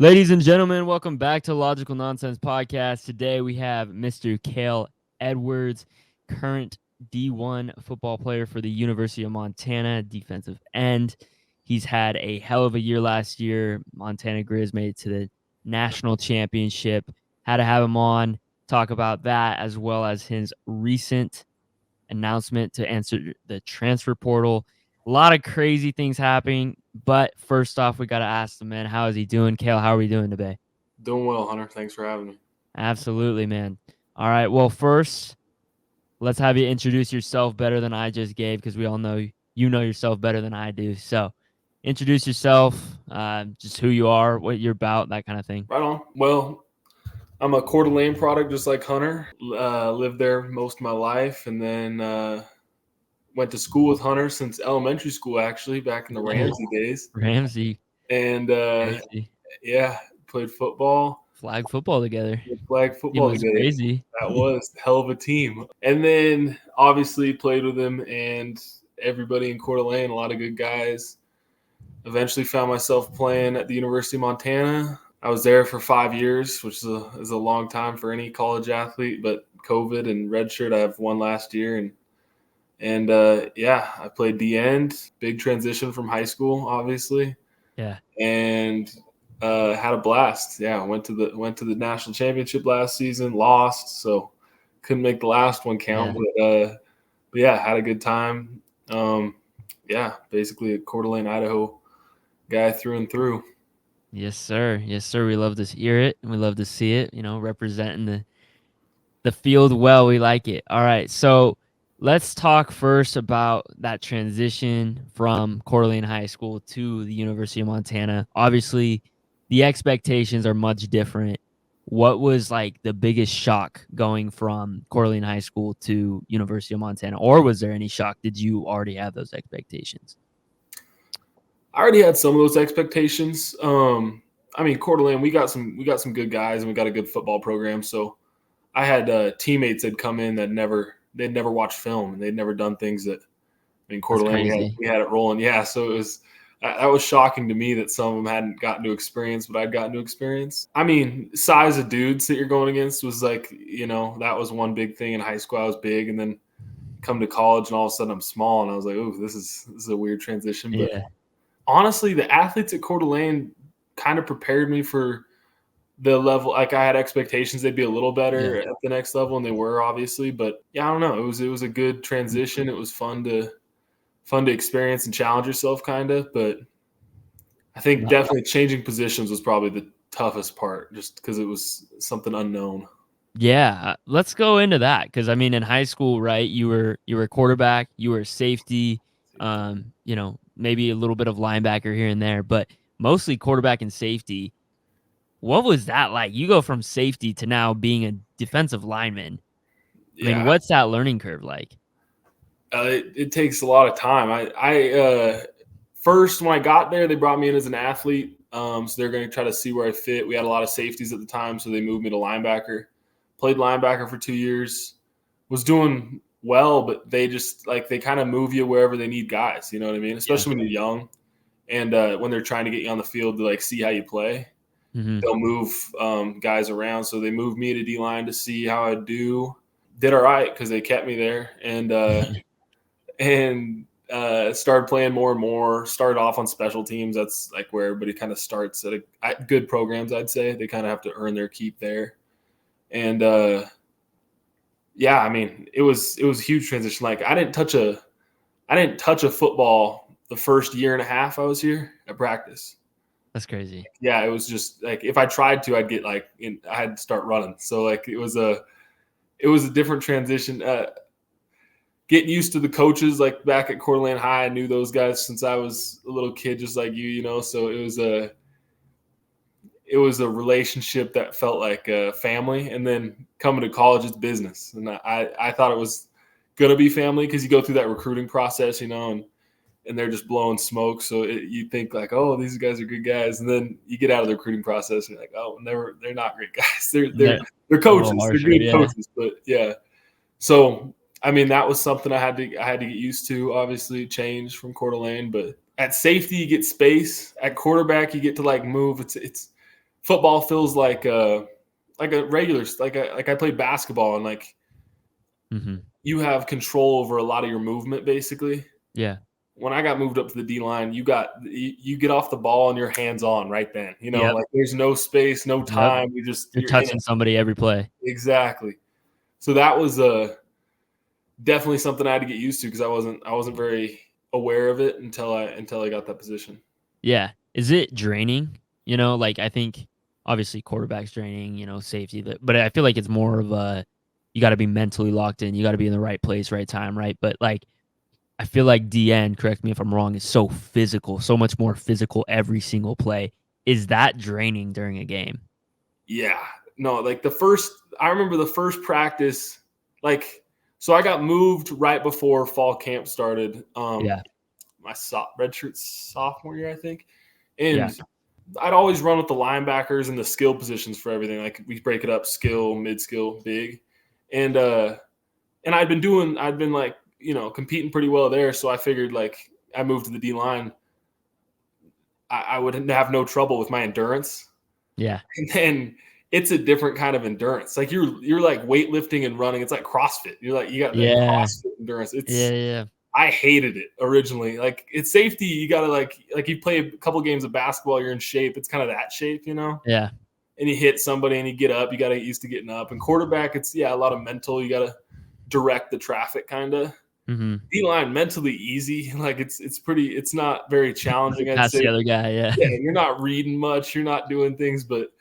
Ladies and gentlemen, welcome back to Logical Nonsense Podcast. Today we have Mr. Kale Edwards, current D1 football player for the University of Montana, defensive end. He's had a hell of a year last year. Montana Griz made it to the national championship. Had to have him on, talk about that, as well as his recent announcement to answer the transfer portal. A lot of crazy things happening, but first off, we got to ask the man, how is he doing? Kale, how are we doing today? Doing well, Hunter. Thanks for having me. Absolutely, man. All right, well, first, let's have you introduce yourself better than I just gave, because we all know you know yourself better than I do. So introduce yourself, just who you are, what you're about, that kind of thing. Right on. Well, I'm a Coeur d'Alene product, just like Hunter. Lived there most of my life, and then went to school with Hunter since elementary school, actually, back in the Ramsey days. Ramsey, And crazy. yeah, played football, Flag football together. flag Team football was together. crazy. That was a hell of a team. And then obviously played with him and everybody in Coeur d'Alene, a lot of good guys. Eventually found myself playing at the University of Montana. I was there for 5 years, which is a long time for any college athlete. But COVID and redshirt, I have one last year, and yeah, I played the end. Big transition from high school, obviously. Yeah. And had a blast. Yeah, went to the national championship last season. Lost, so couldn't make the last one count. Yeah. But yeah, had a good time. Yeah, basically a Coeur d'Alene, Idaho guy through and through. Yes, sir. Yes, sir. We love to hear it, and we love to see it. Representing the field well. We like it. All right, so let's talk first about that transition from Coeur d'Alene High School to the University of Montana. Obviously, the expectations are much different. What was like the biggest shock going from Coeur d'Alene High School to University of Montana, or was there any shock? Did you already have those expectations? I already had some of those expectations. I mean, Coeur d'Alene, we got some good guys, and we got a good football program. So I had teammates that come in that they'd never watched film and they'd never done things that. I mean, Coeur That's d'Alene, crazy. we had it rolling. Yeah, so it was that was shocking to me that some of them hadn't gotten to experience what I'd gotten to experience. I mean, size of dudes that you're going against was like, that was one big thing in high school. I was big, and then come to college, and all of a sudden I'm small, and I was like, oh, this is a weird transition. But Yeah. honestly, the athletes at Coeur d'Alene kind of prepared me for the level. Like I had expectations they'd be a little better at the next level, and they were obviously. But yeah, I don't know. It was a good transition. It was fun to experience and challenge yourself, kind of. But I think definitely changing positions was probably the toughest part, just because it was something unknown. Yeah, let's go into that because I mean, in high school, right? You were quarterback, you were safety, maybe a little bit of linebacker here and there, but mostly quarterback and safety. What was that like? You go from safety to now being a defensive lineman. I mean, Yeah, what's that learning curve like? it takes a lot of time. First, when I got there, they brought me in as an athlete. So they're going to try to see where I fit. We had a lot of safeties at the time, so they moved me to linebacker. Played linebacker for 2 years. Was doing well, but they just they kind of move you wherever they need guys. You know what I mean? Especially when you're young and when they're trying to get you on the field to see how you play. Mm-hmm. They'll move guys around. So they moved me to D line to see how I do. Did all right because they kept me there and started playing more and more. Started off on special teams. That's like where everybody kind of starts at good programs. I'd say they kind of have to earn their keep there. And yeah, I mean, it was a huge transition. Like I didn't touch a football the first year and a half I was here at practice. That's crazy. Yeah, it was just like if I tried to, I'd get I had to start running. So it was a different transition. Getting used to the coaches back at Coeur d'Alene High, I knew those guys since I was a little kid, just like you. So it was a relationship that felt like a family. And then coming to college, it's business. And I thought it was gonna be family because you go through that recruiting process, and they're just blowing smoke. So you think oh, these guys are good guys, and then you get out of the recruiting process, and you're like, oh, they're not great guys. They're coaches. They're good coaches, but yeah. So I mean, that was something I had to get used to. Obviously, change from Coeur d'Alene, but at safety you get space. At quarterback, you get to move. football feels like a regular, like I played basketball, and like you have control over a lot of your movement basically. Yeah. When I got moved up to the D line, you get off the ball and you're hands on right then. Yep. Like there's no space, no time. You're You're in touching it. somebody every play. Exactly. So that was definitely something I had to get used to, because I wasn't very aware of it until I got that position. Yeah. Is it draining? Like I think obviously quarterback's draining, safety, but I feel like it's more of you got to be mentally locked in. You got to be in the right place, right time, right? But like I feel like DN, correct me if I'm wrong, is so physical, so much more physical every single play. Is that draining during a game? Yeah. No, like I remember the first practice, like, so I got moved right before fall camp started. Yeah. My redshirt sophomore year, I think. And Yeah. I'd always run with the linebackers and the skill positions for everything. Like we break it up: skill, mid skill, big. And I'd been like, competing pretty well there. So I figured, like, I moved to the D line, I would have no trouble with my endurance. Yeah. And then it's a different kind of endurance. Like you're like weightlifting and running. It's like CrossFit. You're like, you got that CrossFit endurance. Yeah. I hated it originally. Like, it's safety. You gotta like you play a couple games of basketball, you're in shape. It's kind of that shape, Yeah. And you hit somebody and you get up. You gotta get used to getting up. And quarterback, it's a lot of mental. You gotta direct the traffic, kind of. D-line, mentally easy. Like it's not very challenging. I'd That's say. the other guy. Yeah. Yeah, you're not reading much. You're not doing things, but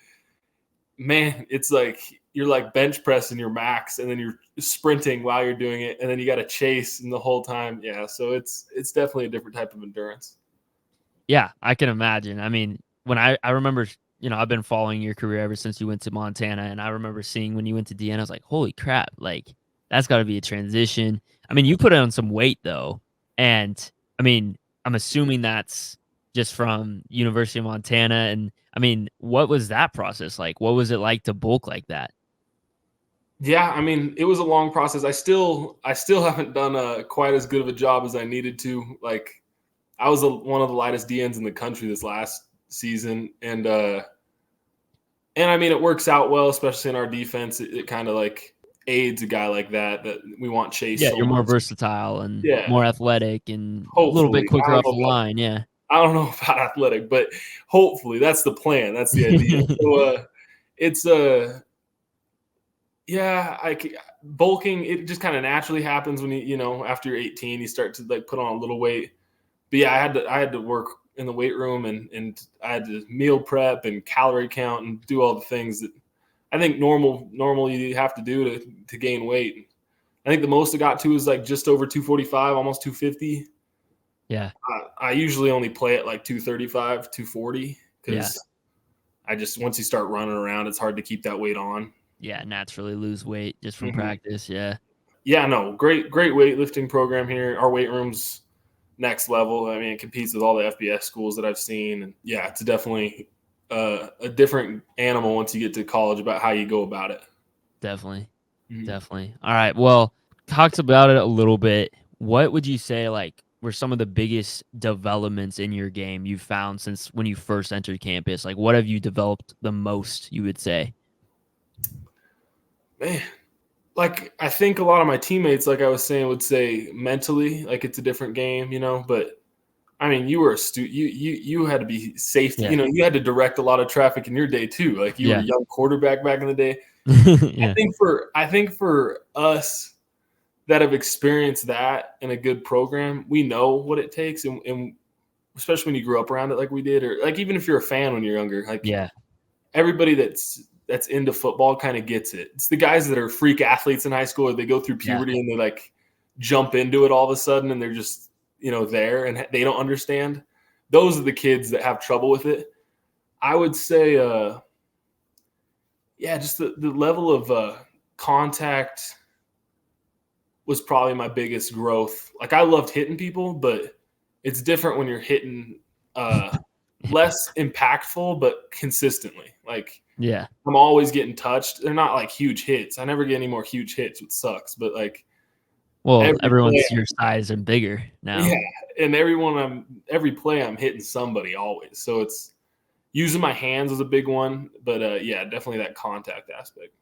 man, it's like you're like bench pressing your max, and then you're sprinting while you're doing it, and then you got to chase and the whole time. Yeah, so it's definitely a different type of endurance. Yeah, I can imagine. I mean, when I remember, I've been following your career ever since you went to Montana, and I remember seeing when you went to DN, I was like, holy crap, like that's got to be a transition. I mean, you put on some weight though, and I mean, I'm assuming that's just from University of Montana. And I mean, what was that process like? What was it like to bulk like that? Yeah, I mean, it was a long process. I still haven't done quite as good of a job as I needed to. Like, I was one of the lightest DNs in the country this last season, and I mean, it works out well, especially in our defense. It kind of like aids a guy like that we want chase. Yeah, so you're more much. versatile and Yeah, more athletic and a little hopefully. bit quicker off the line. Yeah. I don't know about athletic, but hopefully that's the plan. That's the idea. So it's bulking. It just kind of naturally happens when after you're 18, you start to like put on a little weight. But yeah, I had to work in the weight room, and I had to meal prep and calorie count and do all the things that I think normally you have to do to gain weight. I think the most I got to is like just over 245, almost 250. Yeah. I usually only play at like 235, 240, because I just, once you start running around, it's hard to keep that weight on. Yeah, naturally lose weight just from practice. Yeah. Yeah, no, great weightlifting program here. Our weight room's next level. I mean, it competes with all the FBS schools that I've seen. And yeah, it's definitely a different animal once you get to college about how you go about it. Definitely. Definitely. All right. Well, talked about it a little bit. What would you say like were some of the biggest developments in your game you've found since when you first entered campus? Like, what have you developed the most, you would say? Man, like, I think a lot of my teammates, like I was saying, would say mentally, like it's a different game, but I mean, you were a student. You had to be safe. Yeah. You had to direct a lot of traffic in your day too. Like you were a young quarterback back in the day. Yeah. I think for us that have experienced that in a good program, we know what it takes, and especially when you grew up around it like we did, or like even if you're a fan when you're younger, like everybody that's into football kind of gets it. It's the guys that are freak athletes in high school, or they go through puberty and they like jump into it all of a sudden, and they're just there and they don't understand. Those are the kids that have trouble with it. I would say just the level of contact was probably my biggest growth. Like, I loved hitting people, but it's different when you're hitting less impactful but consistently. Like, I'm always getting touched. They're not like huge hits. I never get any more huge hits, which sucks, but like, well, everyone's your size and bigger now. Yeah, and every play I'm hitting somebody always. So using my hands was a big one, but yeah, definitely that contact aspect.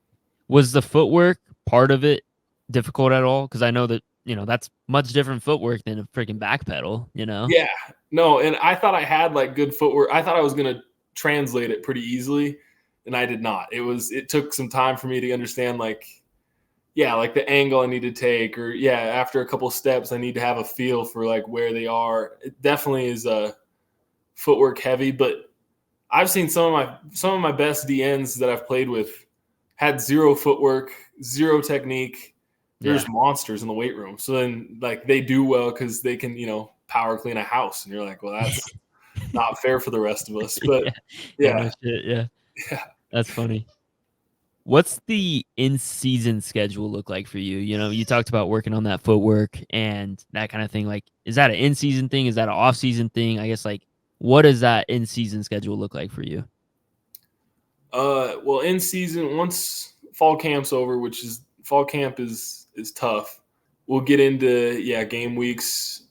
Was the footwork part of it difficult at all? Because I know that, that's much different footwork than a freaking back pedal, Yeah, no, and I thought I had like good footwork. I thought I was gonna translate it pretty easily, and I did not. It took some time for me to understand like the angle I need to take, or after a couple of steps I need to have a feel for like where they are. It definitely is footwork heavy, but I've seen some of my best DNs that I've played with had zero footwork, zero technique. They're just monsters in the weight room. So then like they do well because they can, power clean a house. And you're like, well, that's not fair for the rest of us. But No shit, yeah. That's funny. What's the in-season schedule look like for you? You talked about working on that footwork and that kind of thing. Like, is that an in-season thing? Is that an off-season thing? I guess, like, what does that in-season schedule look like for you? Well, in season, once fall camp's over, which is fall camp is tough. We'll get into game weeks,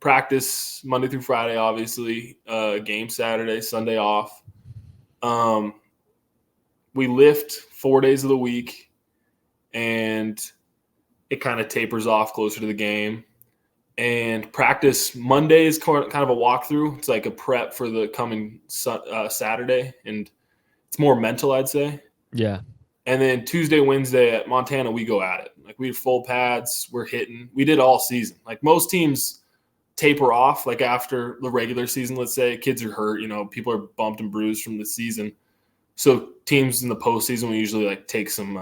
practice Monday through Friday, obviously. Game Saturday, Sunday off. We lift 4 days of the week, and it kind of tapers off closer to the game. And practice Monday is kind of a walkthrough. It's like a prep for the coming Saturday, and it's more mental, I'd say. Yeah. And then Tuesday, Wednesday at Montana, we go at it. Like we have full pads, we're hitting. We did all season. Like most teams taper off, like after the regular season, let's say kids are hurt, people are bumped and bruised from the season. So teams in the postseason, we usually like take some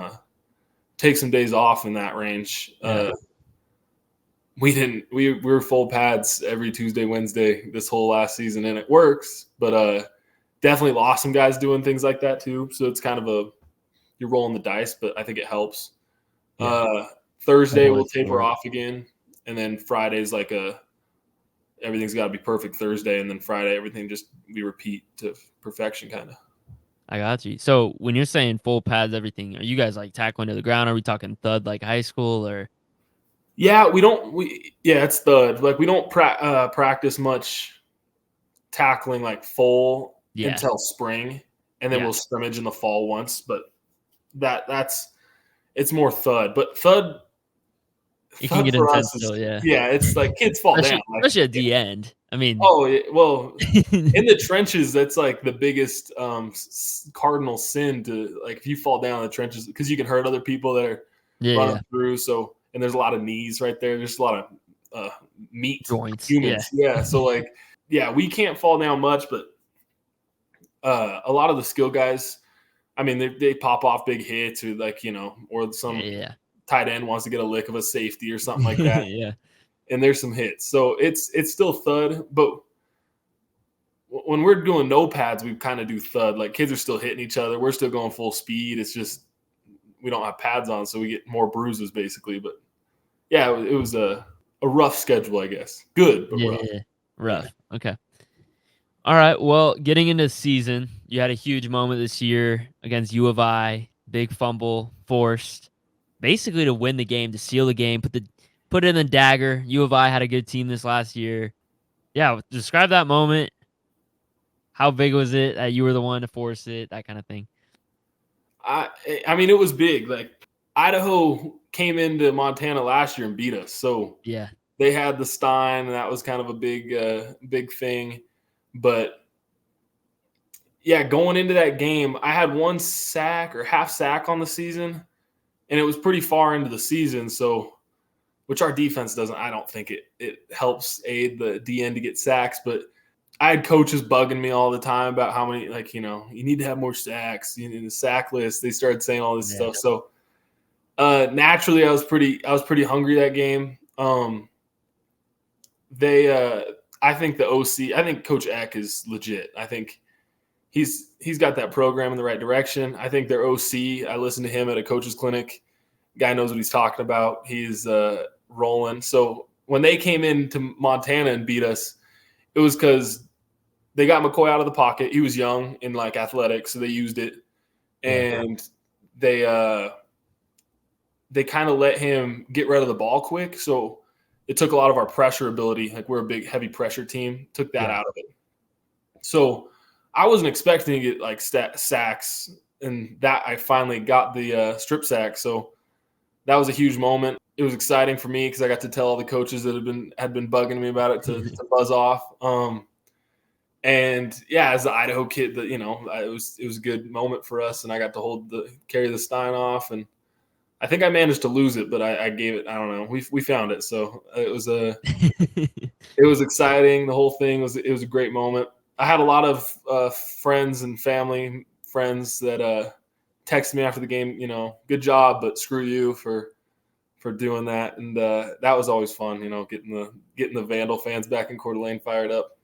days off in that range. Yeah. We didn't. We were full pads every Tuesday, Wednesday this whole last season, and it works. But definitely lost some guys doing things like that too. So it's kind of you're rolling the dice, but I think it helps. Yeah. Thursday we'll taper off again, and then Friday's like everything's got to be perfect Thursday, and then Friday we repeat to perfection kind of. I got you. So when you're saying full pads, everything, are you guys like tackling to the ground? Are we talking thud like high school or? Yeah, it's thud. Like we don't practice much tackling like full until spring, and then we'll scrimmage in the fall once. But it's more thud. But thud, it can get intense still, yeah, it's like kids fall down. Especially at the end. I mean, well, in the trenches, that's like the biggest cardinal sin to like if you fall down in the trenches because you can hurt other people that are running through. So, and there's a lot of knees right there. There's a lot of meat joints, humans. Yeah. So like, we can't fall down much, but a lot of the skill guys, I mean, they pop off big hits or like or some tight end wants to get a lick of a safety or something like that. And there's some hits. So it's still thud, but when we're doing no pads, we kind of do thud. Like kids are still hitting each other. We're still going full speed. It's just we don't have pads on, so we get more bruises basically. But yeah, it was a rough schedule, I guess. Good, but rough. Rough. Okay. All right. Well, getting into season, you had a huge moment this year against U of I. Big fumble forced, basically to win the game, to seal the game, put it in the dagger. U of I had a good team this last year. Yeah, describe that moment. How big was it that you were the one to force it? That kind of thing. I mean, it was big. Like Idaho came into Montana last year and beat us. So they had the Stein, and that was kind of a big thing. But going into that game, I had one sack or half sack on the season, and it was pretty far into the season. So, which our defense doesn't. I don't think it helps aid the DN to get sacks, but I had coaches bugging me all the time about how many, like, you need to have more sacks in the sack list. They started saying all this stuff. So naturally I was pretty hungry that game. I think the OC, I think Coach Eck is legit. I think he's got that program in the right direction. I think their OC, I listened to him at a coach's clinic. Guy knows what he's talking about. He's rolling. So when they came into Montana and beat us, it was because they got McCoy out of the pocket. He was young and like athletic, so they used it. And they kind of let him get rid of the ball quick. So it took a lot of our pressure ability. Like we're a big, heavy pressure team, took that out of it. So I wasn't expecting to get like sacks, and that I finally got the strip sack. So that was a huge moment. It was exciting for me because I got to tell all the coaches that had been bugging me about it to buzz off. And yeah, as the Idaho kid, that it was a good moment for us, and I got to carry the Stein off, and I think I managed to lose it, but I gave it. I don't know. We found it, so it was exciting. The whole thing was a great moment. I had a lot of friends and family friends that texted me after the game. Good job, but screw you for doing that, and that was always fun. Getting the Vandal fans back in Coeur d'Alene fired up.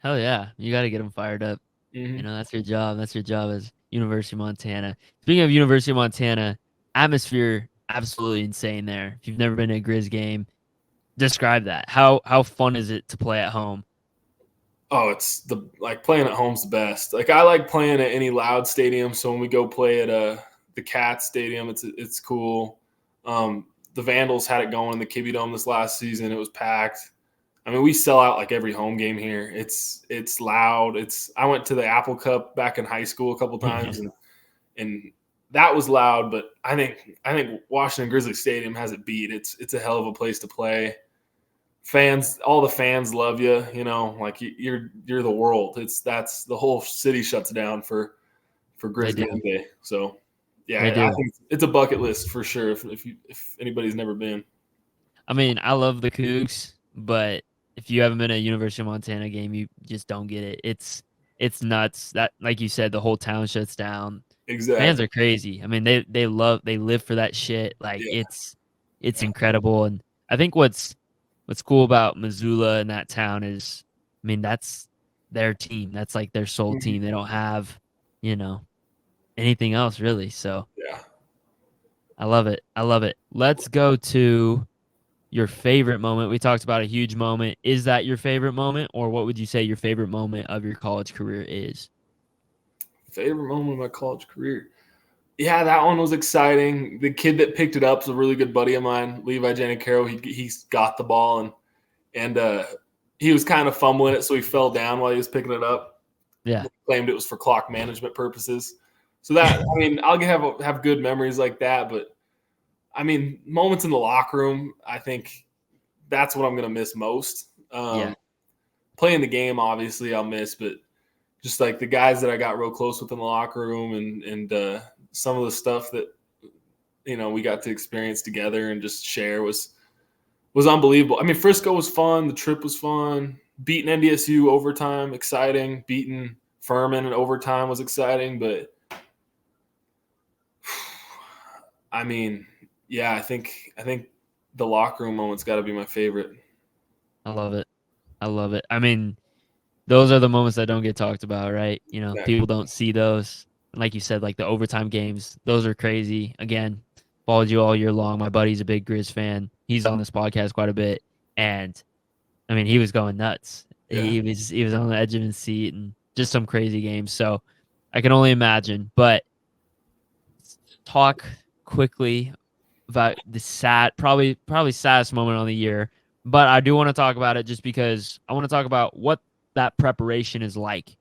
Hell yeah, you got to get them fired up. Mm-hmm. That's your job. That's your job as University of Montana. Speaking of University of Montana, atmosphere absolutely insane there. If you've never been to a Griz game, describe that. How fun is it to play at home? Oh, it's playing at home's the best. Like I like playing at any loud stadium. So when we go play at the Cats Stadium, it's cool. The Vandals had it going in the Kibby Dome this last season. It was packed. I mean, we sell out like every home game here. It's loud. I went to the Apple Cup back in high school a couple times, and that was loud. But I think Washington Grizzly Stadium has it beat. It's a hell of a place to play. All the fans love you. Like you're the world. That's the whole city shuts down for Griz game day. So yeah, I think it's a bucket list for sure. If anybody's never been. I mean, I love the Cougs, but if you haven't been to a University of Montana game, you just don't get it. It's nuts. That, like you said, the whole town shuts down. Exactly. Fans are crazy. I mean, they live for that shit. Like it's incredible. And I think what's cool about Missoula and that town is, I mean, that's their team. That's like their sole team. They don't have, anything else really. So yeah, I love it. Let's go to your favorite moment. We talked about a huge moment. Is that your favorite moment, or what would you say your favorite moment of your college career is? Favorite moment of my college career. Yeah, that one was exciting. The kid that picked it up is a really good buddy of mine, Levi Janicaro. He's got the ball and he was kind of fumbling it, so he fell down while he was picking it up. Yeah, He claimed it was for clock management purposes. So that, I mean, I'll have good memories like that. But I mean, moments in the locker room, I think that's what I'm going to miss most. Playing the game, obviously, I'll miss, but just like the guys that I got real close with in the locker room and some of the stuff that we got to experience together and just share was unbelievable. I mean, Frisco was fun. The trip was fun. Beating NDSU overtime, exciting. Beating Furman in overtime was exciting. But I mean, yeah, I think the locker room moment's got to be my favorite. I love it. I mean, those are the moments that don't get talked about, right? People don't see those. Like you said, like the overtime games, those are crazy. Again, followed you all year long. My buddy's a big Griz fan. He's on this podcast quite a bit, and I mean, he was going nuts. Yeah. He was on the edge of his seat, and just some crazy games. So I can only imagine. But talk quickly about the probably saddest moment on the year. But I do want to talk about it just because I want to talk about what that preparation is like.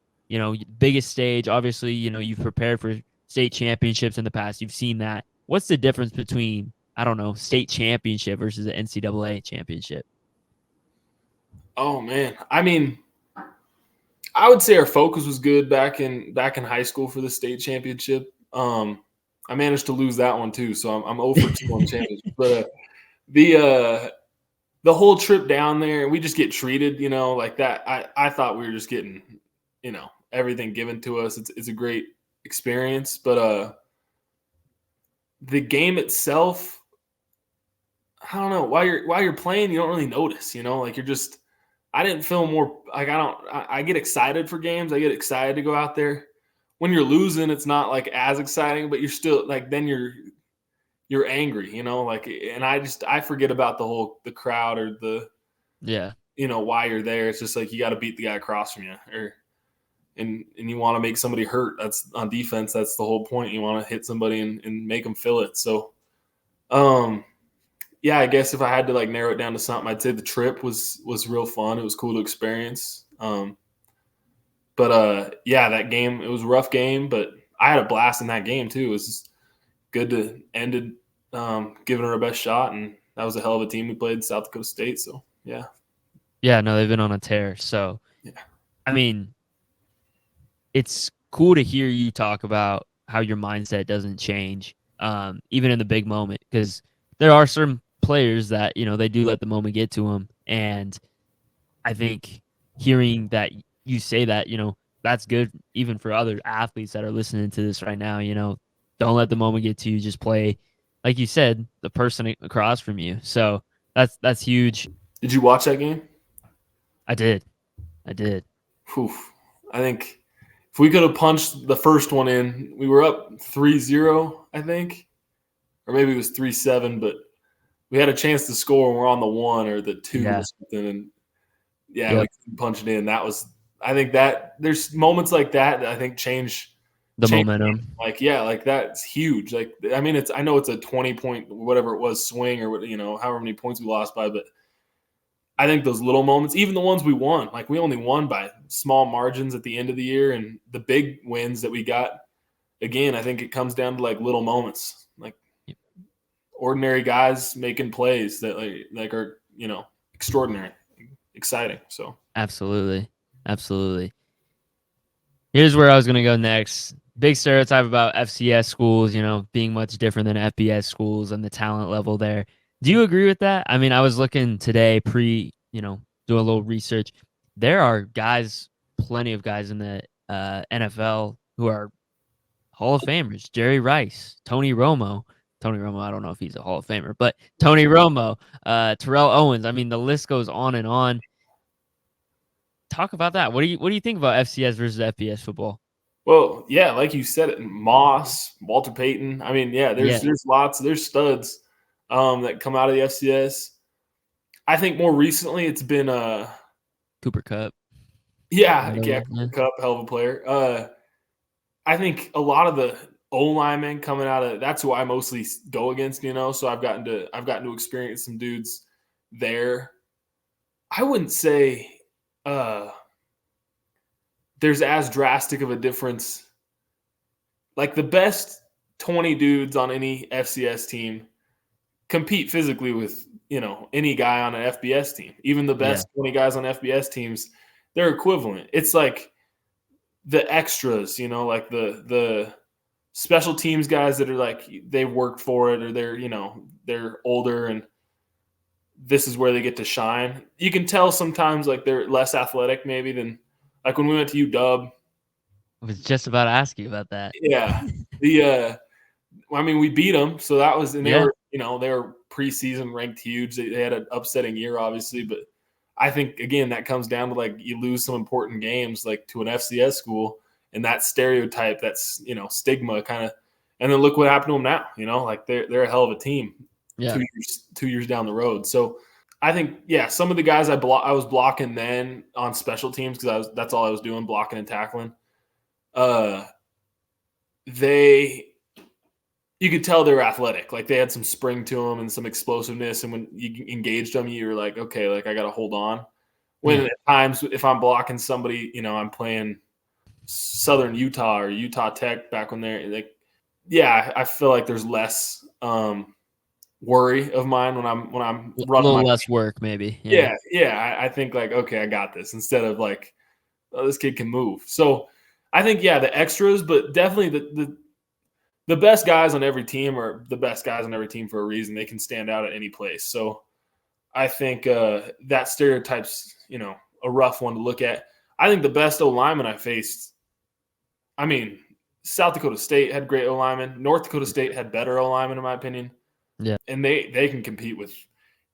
Biggest stage, obviously, you've prepared for state championships in the past. You've seen that. What's the difference between, I don't know, state championship versus the NCAA championship? Oh man. I mean, I would say our focus was good back in high school for the state championship. I managed to lose that one too, so I'm 0 for 2 on championship. But the whole trip down there, we just get treated, like that. I thought we were just getting, everything given to us. It's a great experience, but the game itself, I don't know. While you're playing, you don't really notice, like you're just. I didn't feel more like I get excited for games. I get excited to go out there. When you're losing, it's not like as exciting, but you're still like then you're angry, like, and I forget about the crowd or why you're there. It's just like you got to beat the guy across from you, and you want to make somebody hurt. That's on defense. That's the whole point. You want to hit somebody and make them feel it. So, yeah, I guess if I had to like narrow it down to something, I'd say the trip was real fun. It was cool to experience. But yeah, that game, it was a rough game, but I had a blast in that game too. It was just good to end it, giving her our best shot, and that was a hell of a team we played, South Dakota State. So yeah. Yeah, no, they've been on a tear. So, Yeah. I mean, it's cool to hear you talk about how your mindset doesn't change, even in the big moment, because there are certain players that, they do let the moment get to them. And I think hearing that you say that, that's good even for other athletes that are listening to this right now. Don't let the moment get to you. Just play, like you said, the person across from you. So that's huge. Did you watch that game? I did. Whew. I think if we could have punched the first one in, we were up 3-0, I think, or maybe it was 3-7, but we had a chance to score and we're on the 1 or the 2 Yeah. or something. And yeah, Yep. we couldn't punch it in. That was, I think that there's moments like that I think change The momentum. Like, yeah, like that's huge. Like, I mean, I know it's a 20-point, whatever it was, swing or however many points we lost by, but I think those little moments, even the ones we won, like we only won by small margins at the end of the year, and the big wins that we got, again, I think it comes down to like little moments, like ordinary guys making plays that like are extraordinary, exciting. So Absolutely. Here's where I was gonna go next. Big stereotype about FCS schools, being much different than FBS schools and the talent level there. Do you agree with that? I mean, I was looking today, do a little research. There are plenty of guys in the NFL who are Hall of Famers. Jerry Rice, Tony Romo. Tony Romo, I don't know if he's a Hall of Famer, but Tony Romo, Terrell Owens. I mean, the list goes on and on. Talk about that. What do you think about FCS versus FBS football? Well, yeah, like you said, Moss, Walter Payton. I mean, yeah, there's there's studs that come out of the FCS. I think more recently it's been Cooper Kupp. Cooper Kupp, hell of a player. I think a lot of the O linemen coming out of that's who I mostly go against, So I've gotten to experience some dudes there. I wouldn't say there's as drastic of a difference. Like the best 20 dudes on any FCS team compete physically with, any guy on an FBS team. Even the best 20 guys on FBS teams, they're equivalent. It's like the extras, like the special teams guys that are like they've worked for it or they're older and this is where they get to shine. You can tell sometimes like they're less athletic maybe than like when we went to UW. I was just about to ask you about that. Yeah. I mean, we beat them, so that was, and they were, they were preseason ranked huge. They had an upsetting year, obviously, but I think again that comes down to like you lose some important games like to an FCS school, and that stereotype, that's stigma kind of, and then look what happened to them now. Like they're a hell of a team. Yeah. 2 years down the road. So I think some of the guys I was blocking then on special teams because that's all I was doing, blocking and tackling. You could tell they were athletic. Like they had some spring to them and some explosiveness. And when you engaged them, you were like, okay, like I got to hold on. When at times, if I'm blocking somebody, I'm playing Southern Utah or Utah Tech back when they're like, I feel like there's less worry of mine when I'm running a little less work maybe. I think like, okay, I got this, instead of like, oh, this kid can move. So I think the extras, but definitely the best guys on every team are the best guys on every team for a reason. They can stand out at any place. So I think that stereotype's a rough one to look at. I think the best O lineman I faced, I mean, South Dakota State had great O linemen. North Dakota State had better O linemen in my opinion. Yeah, and they can compete with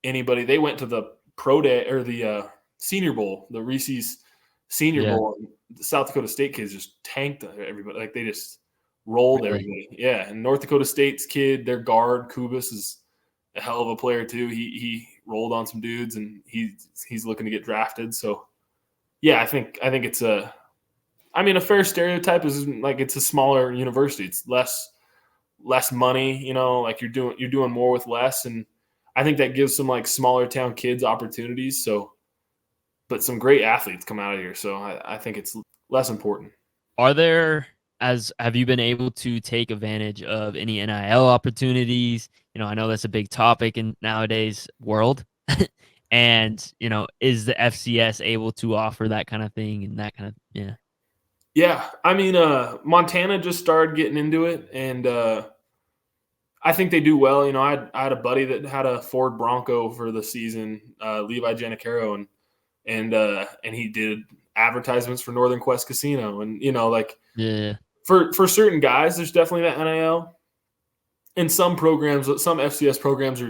anybody. They went to the Pro Day or the Senior Bowl, the Reese's Senior Bowl. The South Dakota State kids just tanked everybody. Like they just rolled everybody. Yeah, and North Dakota State's kid, their guard Kubis is a hell of a player too. He rolled on some dudes, and he's looking to get drafted. So yeah, I think it's a fair stereotype is like it's a smaller university. It's less money, like you're doing more with less. And I think that gives some like smaller town kids opportunities. So, but some great athletes come out of here. So I think it's less important. Have you been able to take advantage of any NIL opportunities? I know that's a big topic in nowadays world. And, is the FCS able to offer that kind of thing and that kind of, yeah. Yeah, I mean, Montana just started getting into it, and I think they do well. I had a buddy that had a Ford Bronco for the season, Levi Janicaro, and he did advertisements for Northern Quest Casino, and like Yeah. for certain guys, there's definitely that NIL. And some programs, some FCS programs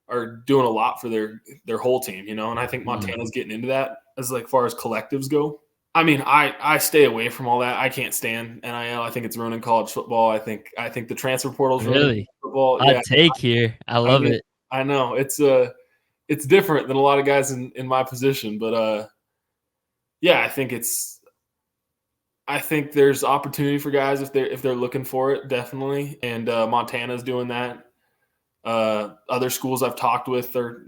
are doing a lot for their whole team, and I think Montana's getting into that as like far as collectives go. I mean, I stay away from all that. I can't stand NIL. I think it's ruining college football. I think the transfer portal's ruining Really? football. Hot Yeah, take here. I I love mean, it. I know it's different than a lot of guys in my position, but yeah, I think there's opportunity for guys if they're looking for it, definitely. And Montana's doing that. Other schools I've talked with are,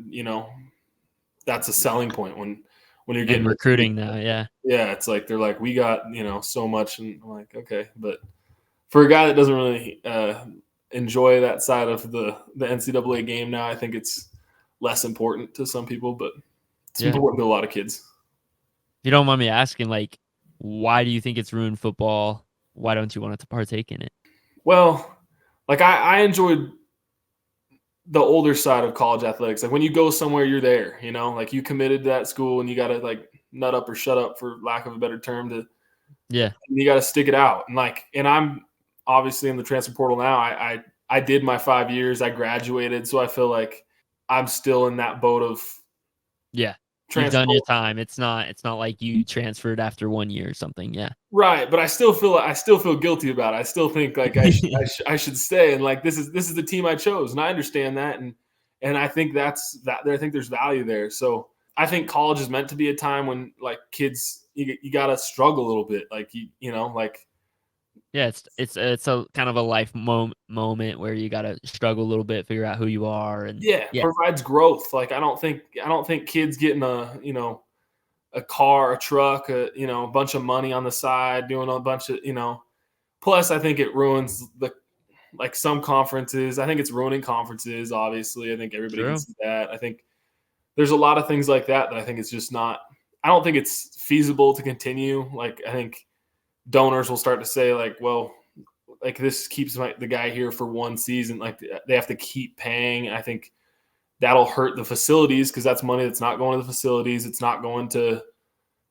that's a selling point when you're And getting recruiting now, yeah. Yeah, it's like they're like, we got so much, and I'm like, okay, but for a guy that doesn't really enjoy that side of the NCAA game now, I think it's less important to some people, but it's Yeah. If important to a lot of kids. you don't mind me asking, like, why do you think it's ruined football? Why don't you want to partake in it? Well, like I enjoyed the older side of college athletics. Like when you go somewhere, you're there, like you committed to that school and you got to like nut up or shut up, for lack of a better term, Yeah. you got to stick it out. And I'm obviously in the transfer portal now. I did my 5 years, I graduated. So I feel like I'm still in that boat of Yeah. You've transfer. done your time. It's not like you transferred after 1 year or something. Yeah. Right, but I still feel guilty about it. I still think like I should stay, and like this is the team I chose, and I understand that, and I think I think there's value there. So I think college is meant to be a time when like kids you gotta struggle a little bit, like like Yeah, it's a kind of a life moment where you gotta struggle a little bit, figure out who you are, and yeah, yeah, provides growth. Like I don't think kids getting a car, a truck, a bunch of money on the side, doing a bunch of Plus, I think it ruins like some conferences. I think it's ruining conferences. Obviously, I think everybody can true. see that. I think there's a lot of things like that I think it's just not. I don't think it's feasible to continue. Like I think donors will start to say like, well, like this keeps the guy here for one season. Like they have to keep paying. I think that'll hurt the facilities because that's money that's not going to the facilities. It's not going to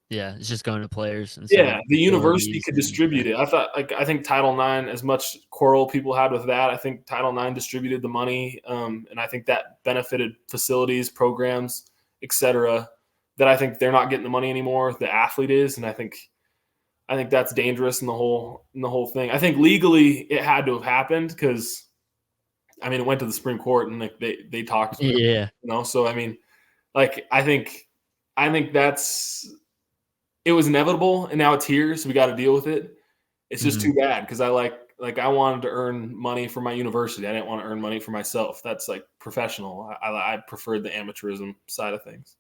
Yeah, it's just going to players instead Yeah, of the university facilities could and distribute it. I think Title IX, as much quarrel people had with that, I think Title IX distributed the money, and I think that benefited facilities, programs, etc. That I think they're not getting the money anymore. The athlete is, and I think that's dangerous in the whole thing. I think legally it had to have happened because, I mean, it went to the Supreme Court and like they talked, yeah. So I mean, like I think it was inevitable, and now it's here, so we got to deal with it. It's just too bad because I wanted to earn money for my university. I didn't want to earn money for myself. That's like professional. I preferred the amateurism side of things.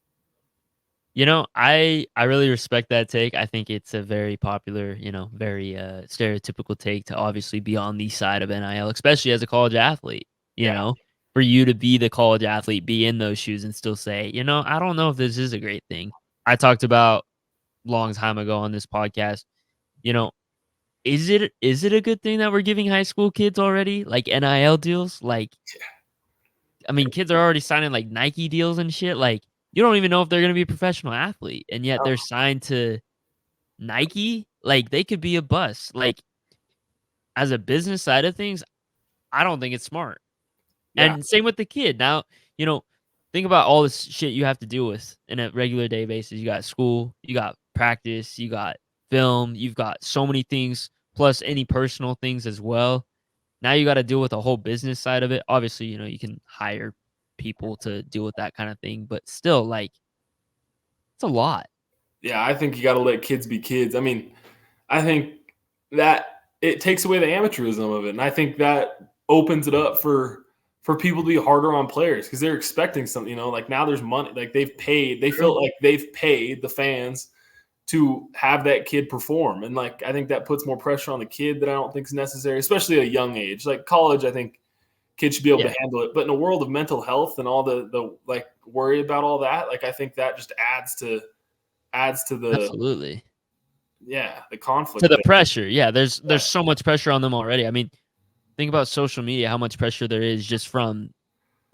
I really respect that take. I think it's a very popular, very stereotypical take to obviously be on the side of NIL, especially as a college athlete. Yeah. For you to be the college athlete, be in those shoes, and still say, I don't know if this is a great thing. I talked about long time ago on this podcast. You know, is it a good thing that we're giving high school kids already like NIL deals? Like, I mean, kids are already signing like Nike deals and shit. Like, you don't even know if they're gonna be a professional athlete, and yet they're signed to Nike. Like, they could be a bust. Like, as a business side of things, I don't think it's smart. Yeah. And same with the kid. Now, think about all this shit you have to deal with in a regular day basis. You got school, you got practice, you got film, you've got so many things, plus any personal things as well. Now you got to deal with the whole business side of it. Obviously, you can hire people to deal with that kind of thing, but still, like, it's a lot. Yeah, I think you got to let kids be kids. I mean, I think that it takes away the amateurism of it, and I think that opens it up for people to be harder on players because they're expecting something. Like now there's money. Like they feel like they've paid the fans to have that kid perform. And like, I think that puts more pressure on the kid that I don't think is necessary, especially at a young age. Like college, I think kids should be able to handle it. But in a world of mental health and all the like worry about all that, like I think that just adds to the Absolutely. the conflict. To the there. pressure. Yeah, there's so much pressure on them already. I mean, think about social media, how much pressure there is just from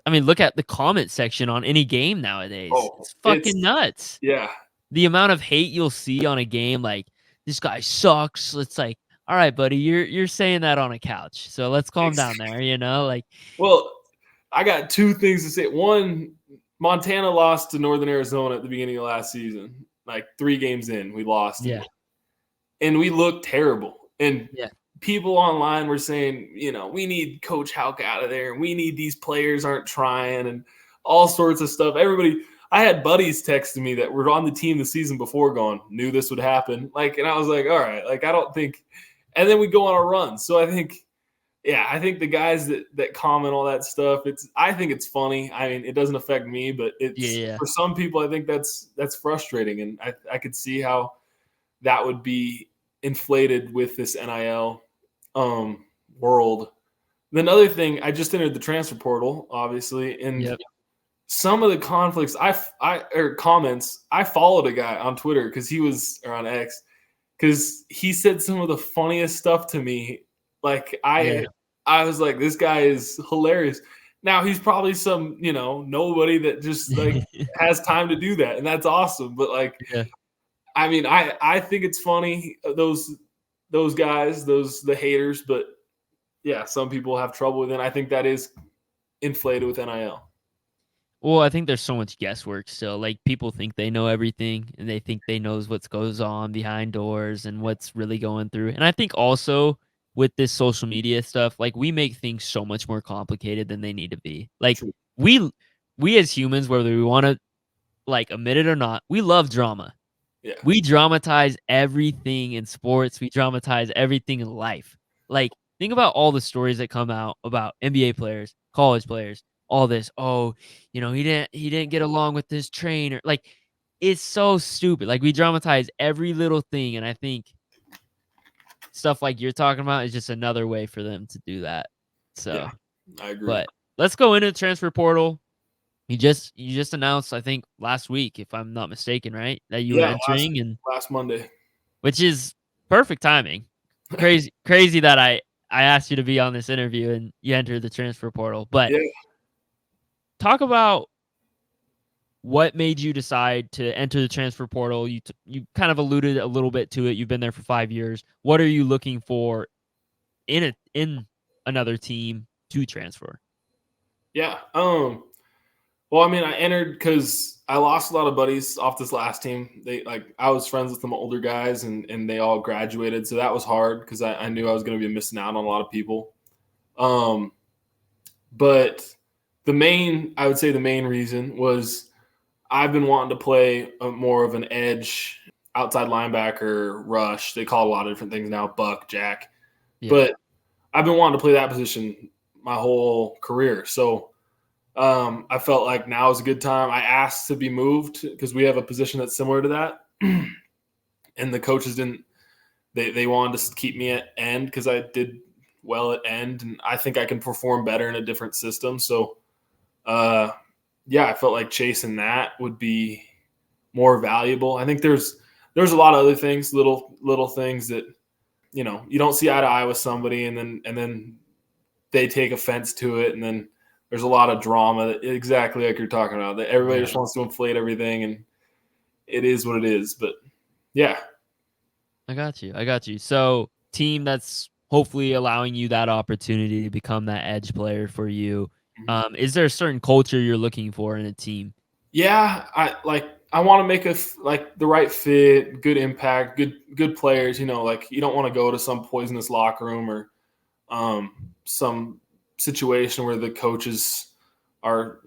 look at the comment section on any game nowadays. Oh, It's fucking nuts. Yeah. The amount of hate you'll see on a game, like, this guy sucks. It's like, all right, buddy, you're saying that on a couch. So let's calm down there, like. Well, I got two things to say. One, Montana lost to Northern Arizona at the beginning of last season. Like 3 games in, we lost. Yeah. And we looked terrible. And people online were saying, we need Coach Houck out of there. We need these players aren't trying and all sorts of stuff. I had buddies texting me that were on the team the season before going, knew this would happen. Like, and I was like, all right, like, I don't think, and then we go on a run. So I think the guys that comment all that stuff, I think it's funny. I mean, it doesn't affect me, but it's for some people, I think that's frustrating. And I could see how that would be inflated with this NIL world. The other thing, I just entered the transfer portal, obviously, and some of the conflicts or comments, I followed a guy on Twitter or on X, because he said some of the funniest stuff to me. Like I was like, this guy is hilarious. Now he's probably some, nobody that just like has time to do that, and that's awesome. But like, I mean, I think it's funny, those guys, the haters, but yeah, some people have trouble with it. And I think that is inflated with NIL. Well, I think there's so much guesswork still. Like, people think they know everything, and they think they knows what goes on behind doors and what's really going through. And I think also with this social media stuff, like, we make things so much more complicated than they need to be. Like, we as humans, whether we want to like admit it or not, we love drama. Yeah. We dramatize everything in sports. We dramatize everything in life. Like, think about all the stories that come out about NBA players, college players, all this. Oh, he didn't get along with this trainer. Like, it's so stupid. Like, we dramatize every little thing, and I think stuff like you're talking about is just another way for them to do that. So, I agree. But let's go into the transfer portal. You just announced, I think, last week, if I'm not mistaken, right? That you were entering last Monday, which is perfect timing. Crazy that I asked you to be on this interview and you entered the transfer portal. But talk about what made you decide to enter the transfer portal. You kind of alluded a little bit to it. You've been there for 5 years. What are you looking for in another team to transfer? Yeah. Well, I mean, I entered because I lost a lot of buddies off this last team. I was friends with some older guys, and they all graduated, so that was hard because I knew I was going to be missing out on a lot of people. But I would say the main reason was I've been wanting to play more of an edge, outside linebacker, rush. They call it a lot of different things now, buck, jack. Yeah. But I've been wanting to play that position my whole career, so I felt like now is a good time. I asked to be moved because we have a position that's similar to that. And the coaches didn't – they wanted to keep me at end because I did well at end, and I think I can perform better in a different system. So, I felt like chasing that would be more valuable. I think there's a lot of other things, little things that, you don't see eye to eye with somebody, and then they take offense to it, and then – there's a lot of drama, exactly like you're talking about, that everybody just wants to inflate everything, and it is what it is. But, yeah. I got you. So, team that's hopefully allowing you that opportunity to become that edge player for you. Mm-hmm. Is there a certain culture you're looking for in a team? Yeah, I want to make the right fit, good impact, good players. You don't want to go to some poisonous locker room or some situation where the coaches are,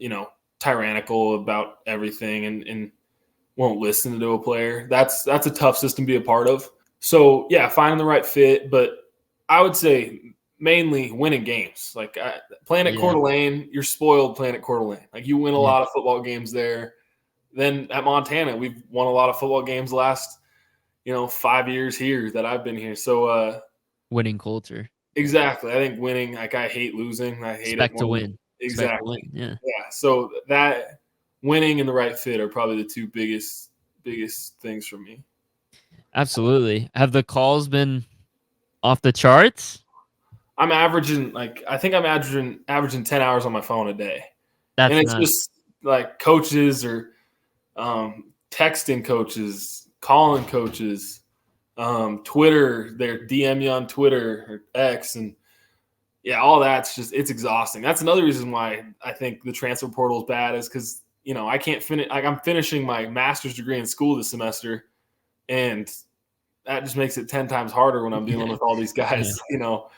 tyrannical about everything and won't listen to a player. That's a tough system to be a part of. So yeah, finding the right fit, but I would say mainly winning games. Like playing at Coeur d'Alene, you're spoiled playing at Coeur d'Alene. Like you win a lot of football games there. Then at Montana, we've won a lot of football games the last 5 years here that I've been here. So Winning culture. exactly, I think winning. Like I hate losing. I hate it Expect to more than win. Expect to win. exactly. Yeah. Yeah. So that winning and the right fit are probably the two biggest things for me. Absolutely. Have the calls been off the charts? I'm averaging I think I'm averaging 10 hours on my phone a day. And That's it's nuts. just like coaches or texting coaches, calling coaches, Twitter, their DM you on Twitter or X, and yeah, all that's it's exhausting. That's another reason why I think the transfer portal is bad is because I can't finish. Like I'm finishing my master's degree in school this semester, and that just makes it 10 times harder when I'm dealing with all these Yeah. guys.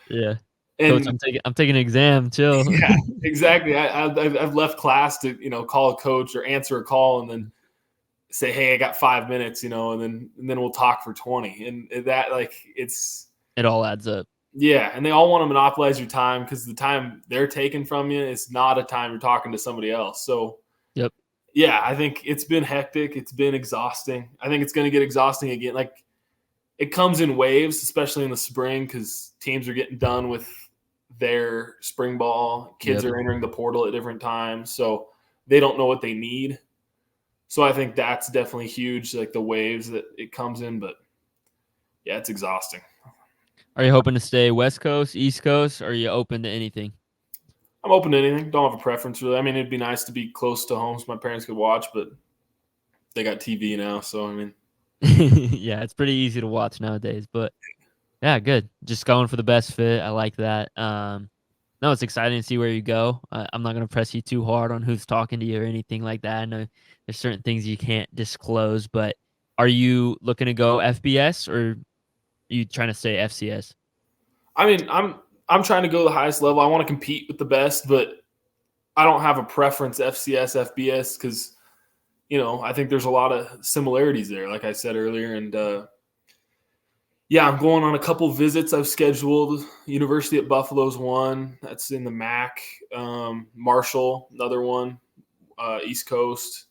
Yeah. Coach, And I'm taking an exam. Chill. yeah, exactly. I've left class to call a coach or answer a call and then say, hey, I got 5 minutes, and then we'll talk for 20, and that it's It all adds up. yeah, and they all want to monopolize your time because the time they're taking from you is not a time you're talking to somebody else. So Yep. yeah, I think it's been hectic. It's been exhausting. I think it's going to get exhausting again. Like it comes in waves, especially in the spring because teams are getting done with their spring ball. Kids Yep. are entering the portal at different times, so they don't know what they need. So I think that's definitely huge, like the waves that it comes in. But yeah, it's exhausting. Are you hoping to stay West Coast, East Coast, or are you open to anything? I'm open to anything. Don't have a preference really. I mean, it'd be nice to be close to home so my parents could watch, but they got TV now, so I mean, Yeah, it's pretty easy to watch nowadays, but yeah, good. Just going for the best fit. I like that. No, it's exciting to see where you go. I'm not going to press you too hard on who's talking to you or anything like that. I know there's certain things you can't disclose, but are you looking to go FBS or are you trying to stay FCS? I mean, I'm trying to go the highest level. I want to compete with the best, but I don't have a preference FCS, FBS because I think there's a lot of similarities there, like I said earlier, and yeah, I'm going on a couple visits I've scheduled. University at Buffalo's one. That's in the MAC. Marshall, another one, East Coast.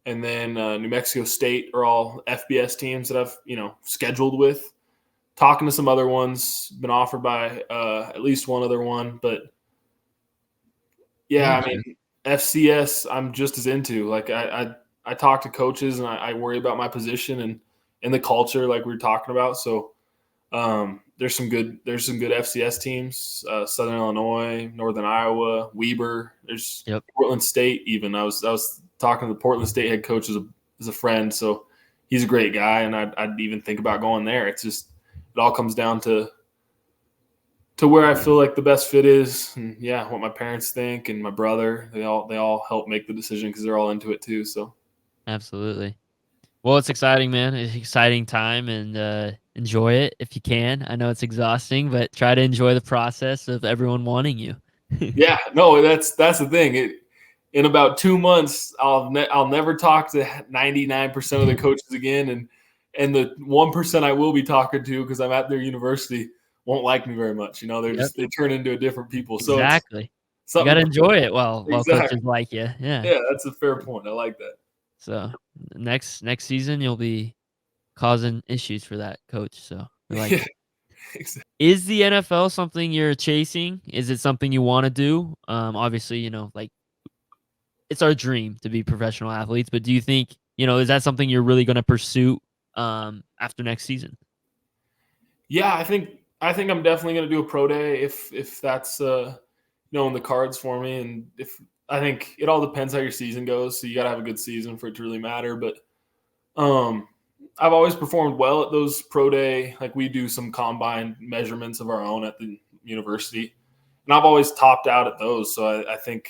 And then New Mexico State are all FBS teams that I've, scheduled with. Talking to some other ones, been offered by at least one other one. But, yeah, I Gotcha. mean, FCS I'm just as into. Like, I talk to coaches and I worry about my position and the culture like we were talking about. So, there's some good FCS teams, Southern Illinois, Northern Iowa, Weber. There's Portland State even. I was talking to the Portland State head coach as a friend, so he's a great guy, and I'd even think about going there. It's just it all comes down to where I feel like the best fit is, and yeah, what my parents think and my brother. They all help make the decision because they're all into it too. So Absolutely. Well, it's exciting, man. It's an exciting time and enjoy it if you can. I know it's exhausting, but try to enjoy the process of everyone wanting you. yeah, no, that's the thing. In about 2 months, I'll never talk to 99% of the coaches again, and the 1% I will be talking to because I'm at their university won't like me very much. They turn into different people. So it's Exactly. You got something to enjoy it while exactly. coaches like you. Yeah. Yeah, that's a fair point. I like that. So next season you'll be causing issues for that coach. So we like Yeah, it. exactly. Is the NFL something you're chasing? Is it something you want to do? Obviously, like it's our dream to be professional athletes, but do you think, is that something you're really going to pursue after next season? Yeah, I think I'm definitely going to do a pro day if that's in the cards for me, and if I think it all depends how your season goes. So you got to have a good season for it to really matter. But I've always performed well at those pro day. Like we do some combine measurements of our own at the university, and I've always topped out at those. So I think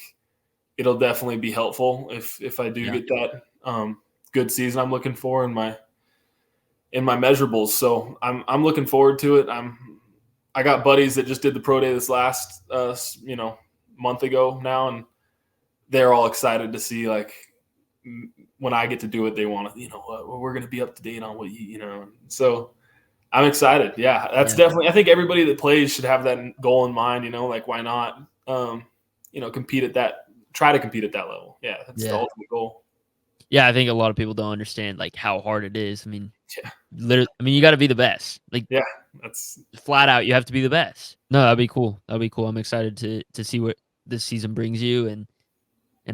it'll definitely be helpful if I do get that good season I'm looking for in my measurables. So I'm looking forward to it. I got buddies that just did the pro day this last month ago now, and they're all excited to see like when I get to do it. They want to we're going to be up to date on what So I'm excited. Yeah, that's definitely. I think everybody that plays should have that goal in mind. Like why not? Compete at that. Try to compete at that level. Yeah, that's the ultimate goal. Yeah, I think a lot of people don't understand like how hard it is. I mean, Yeah. Literally, I mean, you got to be the best. Like, Yeah, that's flat out, you have to be the best. No, that'd be cool. That'd be cool. I'm excited to see what this season brings you, and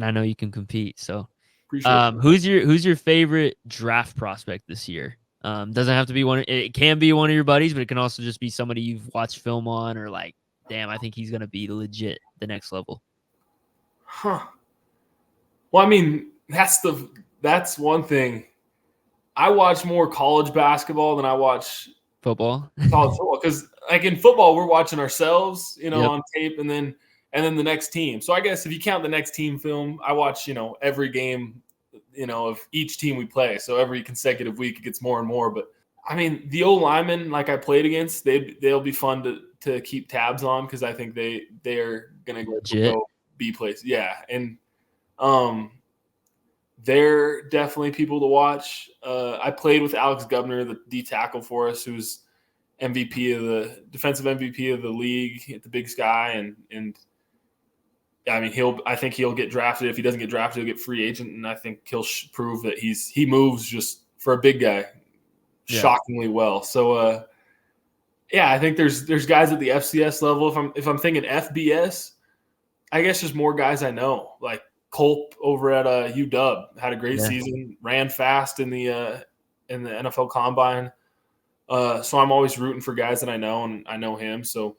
I know you can compete. So, appreciate it. who's your favorite draft prospect this year? Doesn't have to be one. It can be one of your buddies, but it can also just be somebody you've watched film on, or like, damn, I think he's gonna be legit the next level. Huh. Well, I mean, that's one thing. I watch more college basketball than I watch Football. college football because, like in football, we're watching ourselves, Yep. on tape, and then the next team. So I guess if you count the next team film, I watch, every game, of each team we play. So every consecutive week, it gets more and more. But I mean, the old linemen like I played against, they'll be fun to keep tabs on because I think they're gonna go be places. Yeah, and they're definitely people to watch. I played with Alex Gubner, the D tackle for us, who's defensive MVP of the league at the Big Sky, and I mean I think he'll get drafted. If he doesn't get drafted, he'll get free agent, and I think he'll prove that he moves just for a big guy shockingly well. So yeah, I think there's guys at the FCS level. If I'm thinking FBS, I guess just more guys I know, like Culp over at UW had a great season, ran fast in the NFL Combine. So I'm always rooting for guys that I know, and I know him. So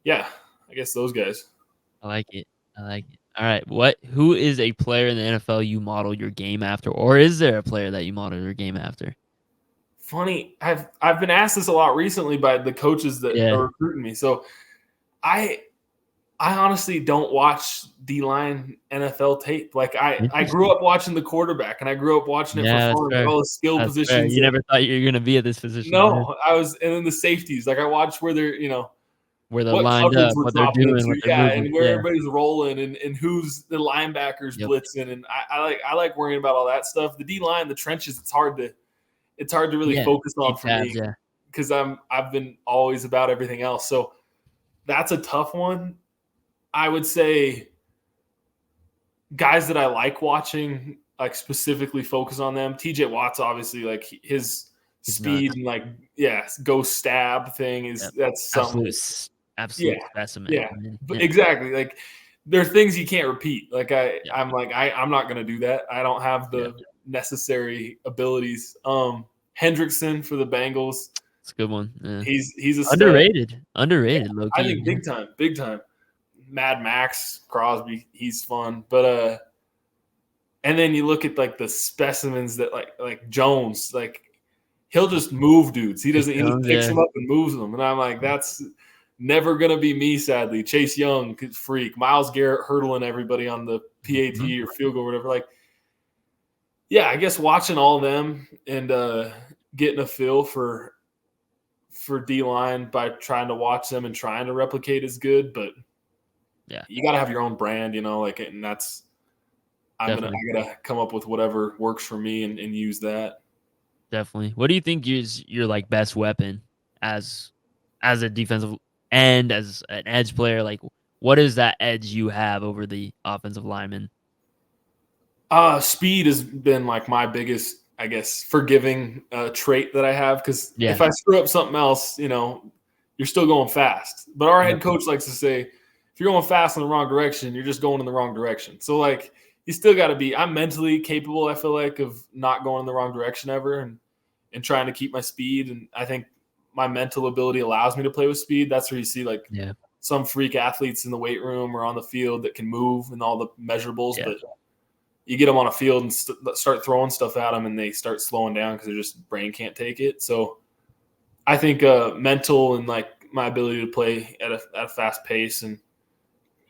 yeah, I guess those guys. I like it. All right, who is a player in the NFL you model your game after, or is there a player that you model your game after? Funny, I've been asked this a lot recently by the coaches that are recruiting me. So I honestly don't watch D-line NFL tape. Like I grew up watching the quarterback, and I grew up watching it for fun, all the skill positions. Fair. You never thought you were going to be at this position. No, and then the safeties. Like I watched where they're, where they're lined up, what they're doing, what they're moving, and where everybody's rolling, and who's the linebackers blitzing, and I like worrying about all that stuff. The D-line, the trenches, it's hard to really focus on for me because I've been always about everything else. So that's a tough one. I would say guys that I like watching, like specifically focus on them. TJ Watt's obviously like his speed nuts. And go stab thing that's something. Absolute specimen. Yeah, but exactly. Like there are things you can't repeat. Like I'm not going to do that. I don't have the necessary abilities. Hendrickson for the Bengals. It's a good one. Yeah. He's a underrated. Low-key. I think big time. Mad Max Crosby, he's fun, but and then you look at like the specimens that like Jones, like he'll just move dudes. He just picks them up and moves them, and I'm like, that's never gonna be me. Sadly, Chase Young, freak. Myles Garrett hurdling everybody on the PAT or field goal, or whatever. Like, yeah, I guess watching all of them and getting a feel for D-line by trying to watch them and trying to replicate is good, but. Yeah, you got to have your own brand, and that's I gotta come up with whatever works for me and use that. Definitely. What do you think is your like best weapon as a defensive end, as an edge player? Like, what is that edge you have over the offensive lineman? Speed has been like my biggest, I guess, forgiving trait that I have because if I screw up something else, you're still going fast. But our head coach likes to say, if you're going fast in the wrong direction, you're just going in the wrong direction. So, like, you still got to be – I'm mentally capable, I feel like, of not going in the wrong direction ever and trying to keep my speed. And I think my mental ability allows me to play with speed. That's where you see, like, some freak athletes in the weight room or on the field that can move and all the measurables. Yeah. But you get them on a field and start throwing stuff at them, and they start slowing down because their just brain can't take it. So I think mental and, like, my ability to play at a fast pace and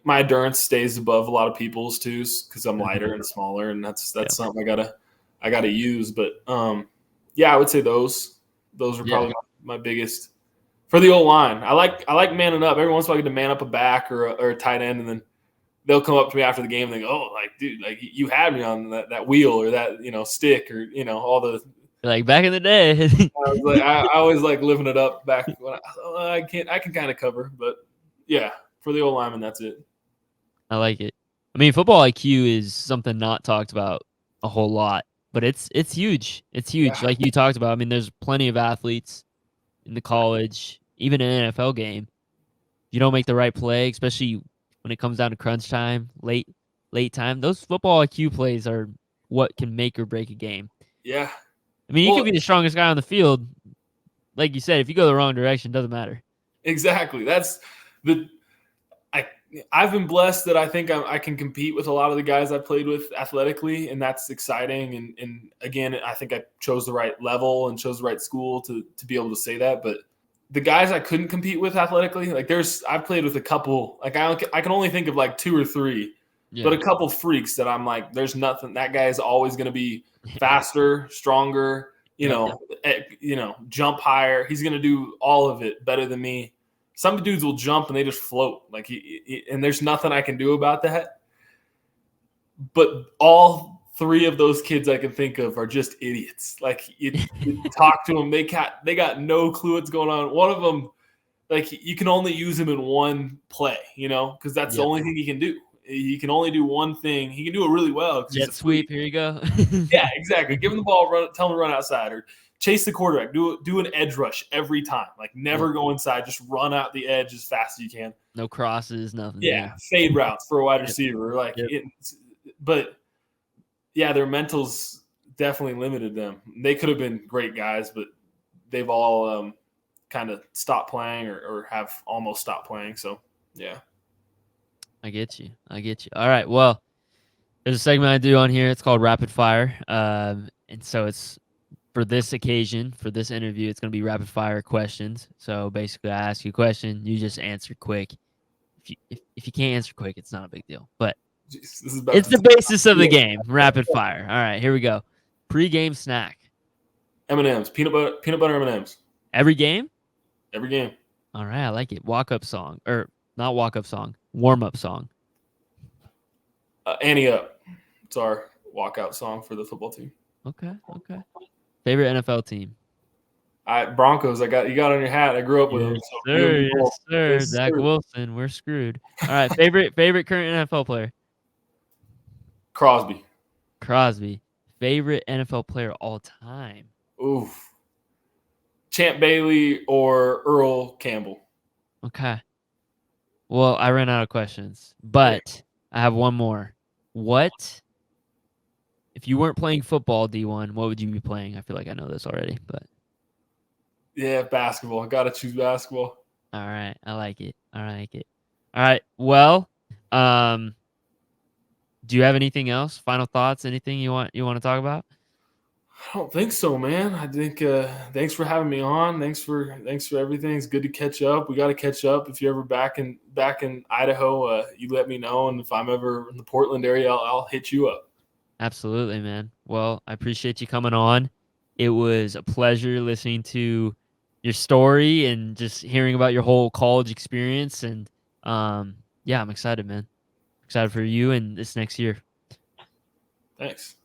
my endurance stays above a lot of people's too, because I'm lighter and smaller, and that's something I gotta use. But I would say those are probably my biggest for the old line. I like manning up. Every once in a while I get to man up a back or a tight end, and then they'll come up to me after the game and they go, "Oh, like dude, like you had me on that wheel or that stick or all the." Like back in the day, I always like living it up back when I can kind of cover, but yeah, for the old lineman, that's it. I like it. I mean, football IQ is something not talked about a whole lot but it's huge. It's huge. Yeah. Like you talked about. I mean, there's plenty of athletes in the college, even an NFL game. You don't make the right play, especially when it comes down to crunch time, late time. Those football IQ plays are what can make or break a game. Yeah. I mean, you could Well, be the strongest guy on the field. Like you said, if you go the wrong direction, it doesn't matter. exactly. That's the I've been blessed that I think I can compete with a lot of the guys I played with athletically, and that's exciting. And again, I think I chose the right level and chose the right school to be able to say that. But the guys I couldn't compete with athletically, like I've played with a couple, like I can only think of like 2 or 3, Yeah. but a couple freaks that I'm like, there's nothing. That guy is always going to be faster, stronger, jump higher. He's going to do all of it better than me. Some dudes will jump and they just float, and there's nothing I can do about that. But all 3 of those kids I can think of are just idiots. Like you talk to them, they got no clue what's going on. One of them, like you can only use him in one play, because that's the only thing he can do. He can only do one thing. He can do it really well. Jet sweep. Here you go. Yeah, exactly. Give him the ball, tell him to run outside, or chase the quarterback. Do an edge rush every time. Like never go inside. Just run out the edge as fast as you can. No crosses, nothing. Yeah, fade routes for a wide receiver. But yeah, their mentals definitely limited them. They could have been great guys, but they've all kind of stopped playing or have almost stopped playing. So yeah. I get you. All right. Well, there's a segment I do on here. It's called Rapid Fire. And so it's for this occasion, for this interview, it's going to be rapid fire questions. So basically, I ask you a question, you just answer quick. If you can't answer quick, it's not a big deal. But it's the basis of the game. Rapid fire. All right, here we go. Pre-game snack. M&Ms, peanut butter M&Ms. Every game? Every game. All right, I like it. Walk-up song. Or not walk-up song. Warm-up song. Ante Up. It's our walkout song for the football team. Okay. Favorite NFL team? Broncos. You got on your hat. I grew up with them. Yes, sir. Zach Wilson. We're screwed. All right. Favorite current NFL player? Crosby. Favorite NFL player all time? Oof. Champ Bailey or Earl Campbell. Okay. Well, I ran out of questions, but I have one more. What, if you weren't playing football, D1, what would you be playing? I feel like I know this already, but. Yeah, basketball. I got to choose basketball. All right. I like it. All right. Well, do you have anything else? Final thoughts? Anything you want to talk about? I don't think so, man. I think thanks for having me on. Thanks for everything. It's good to catch up. We got to catch up. If you're ever back in Idaho, you let me know. And if I'm ever in the Portland area, I'll hit you up. Absolutely, man. Well, I appreciate you coming on. It was a pleasure listening to your story and just hearing about your whole college experience. And yeah, I'm excited, man. Excited for you and this next year. Thanks.